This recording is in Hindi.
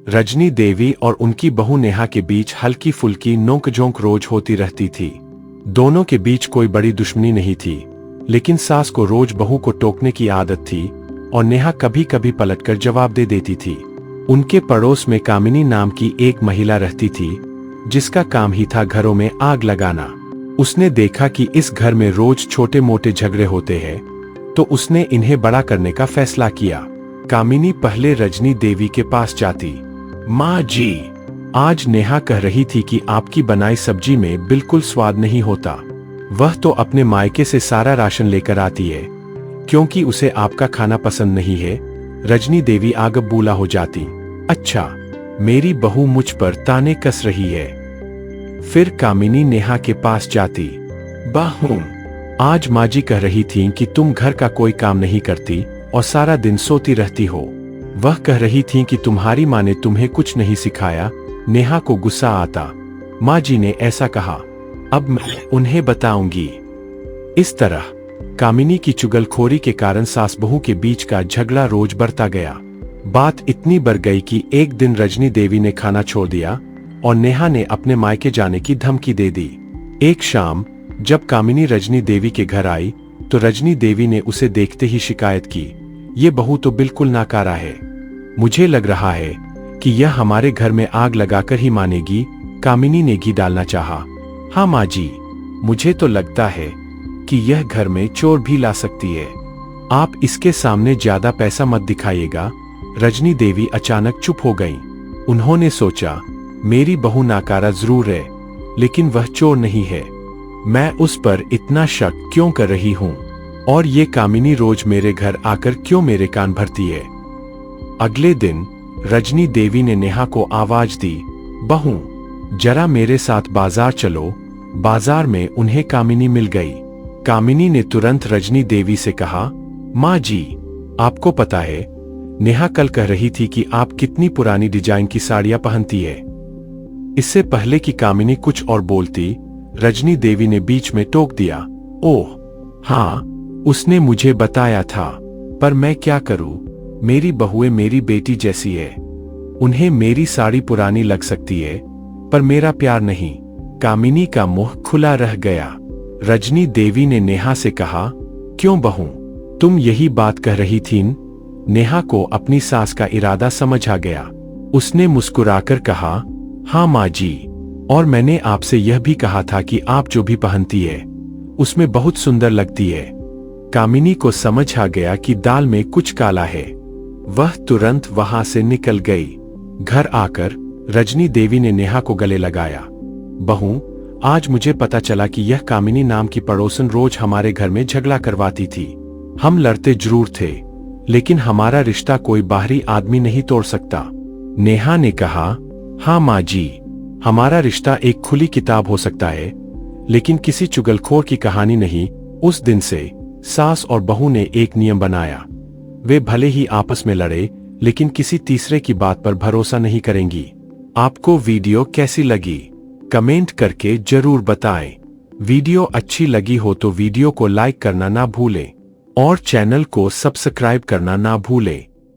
रजनी देवी और उनकी बहू नेहा के बीच हल्की फुल्की नोक-झोंक रोज होती रहती थी। दोनों के बीच कोई बड़ी दुश्मनी नहीं थी, लेकिन सास को रोज बहू को टोकने की आदत थी और नेहा कभी कभी पलटकर जवाब दे देती थी। उनके पड़ोस में कामिनी नाम की एक महिला रहती थी, जिसका काम ही था घरों में आग लगाना। उसने देखा कि इस घर में रोज छोटे मोटे झगड़े होते हैं, तो उसने इन्हें बड़ा करने का फैसला किया। कामिनी पहले रजनी देवी के पास जाती। माँ जी, आज नेहा कह रही थी कि आपकी बनाई सब्जी में बिल्कुल स्वाद नहीं होता। वह तो अपने मायके से सारा राशन लेकर आती है, क्योंकि उसे आपका खाना पसंद नहीं है। रजनी देवी आगे बूला हो जाती। अच्छा, मेरी बहू मुझ पर ताने कस रही है। फिर कामिनी नेहा के पास जाती। बहू, आज माँ जी कह रही थी कि तुम घर का कोई काम नहीं करती और सारा दिन सोती रहती हो। वह कह रही थी कि तुम्हारी माँ ने तुम्हें कुछ नहीं सिखाया। नेहा को गुस्सा आता। माँ जी ने ऐसा कहा, अब मैं उन्हें बताऊंगी। इस तरह कामिनी की चुगलखोरी के कारण सास बहू के बीच का झगड़ा रोज बढ़ता गया। बात इतनी बढ़ गई कि एक दिन रजनी देवी ने खाना छोड़ दिया और नेहा ने अपने मायके जाने की धमकी दे दी। एक शाम जब कामिनी रजनी देवी के घर आई, तो रजनी देवी ने उसे देखते ही शिकायत की, ये बहू तो बिल्कुल नाकारा है। मुझे लग रहा है कि यह हमारे घर में आग लगाकर ही मानेगी। कामिनी ने घी डालना चाहा। हाँ माँ जी, मुझे तो लगता है कि यह घर में चोर भी ला सकती है। आप इसके सामने ज्यादा पैसा मत दिखाइएगा। रजनी देवी अचानक चुप हो गईं। उन्होंने सोचा, मेरी बहू नाकारा जरूर है, लेकिन वह चोर नहीं है। मैं उस पर इतना शक क्यों कर रही हूँ? और ये कामिनी रोज मेरे घर आकर क्यों मेरे कान भरती है? अगले दिन रजनी देवी ने नेहा को आवाज दी, बहू, जरा मेरे साथ बाजार चलो। बाजार में उन्हें कामिनी मिल गई। कामिनी ने तुरंत रजनी देवी से कहा, माँ जी, आपको पता है, नेहा कल कह रही थी कि आप कितनी पुरानी डिजाइन की साड़ियां पहनती है। इससे पहले कि कामिनी कुछ और बोलती, रजनी देवी ने बीच में टोक दिया, ओह हाँ, उसने मुझे बताया था, पर मैं क्या करूं? मेरी बहुएं मेरी बेटी जैसी है। उन्हें मेरी साड़ी पुरानी लग सकती है, पर मेरा प्यार नहीं। कामिनी का मुंह खुला रह गया। रजनी देवी ने नेहा से कहा, क्यों बहू, तुम यही बात कह रही थी? नेहा को अपनी सास का इरादा समझ आ गया। उसने मुस्कुराकर कहा, हाँ माँ जी, और मैंने आपसे यह भी कहा था कि आप जो भी पहनती है उसमें बहुत सुंदर लगती है। कामिनी को समझ आ गया कि दाल में कुछ काला है। वह तुरंत वहां से निकल गई। घर आकर रजनी देवी ने नेहा को गले लगाया। बहू, आज मुझे पता चला कि यह कामिनी नाम की पड़ोसन रोज हमारे घर में झगड़ा करवाती थी। हम लड़ते जरूर थे, लेकिन हमारा रिश्ता कोई बाहरी आदमी नहीं तोड़ सकता। नेहा ने कहा, हाँ माँ जी, हमारा रिश्ता एक खुली किताब हो सकता है, लेकिन किसी चुगलखोर की कहानी नहीं। उस दिन से सास और बहू ने एक नियम बनाया, वे भले ही आपस में लड़े, लेकिन किसी तीसरे की बात पर भरोसा नहीं करेंगी। आपको वीडियो कैसी लगी? कमेंट करके जरूर बताएं। वीडियो अच्छी लगी हो तो वीडियो को लाइक करना ना भूलें और चैनल को सब्सक्राइब करना ना भूलें।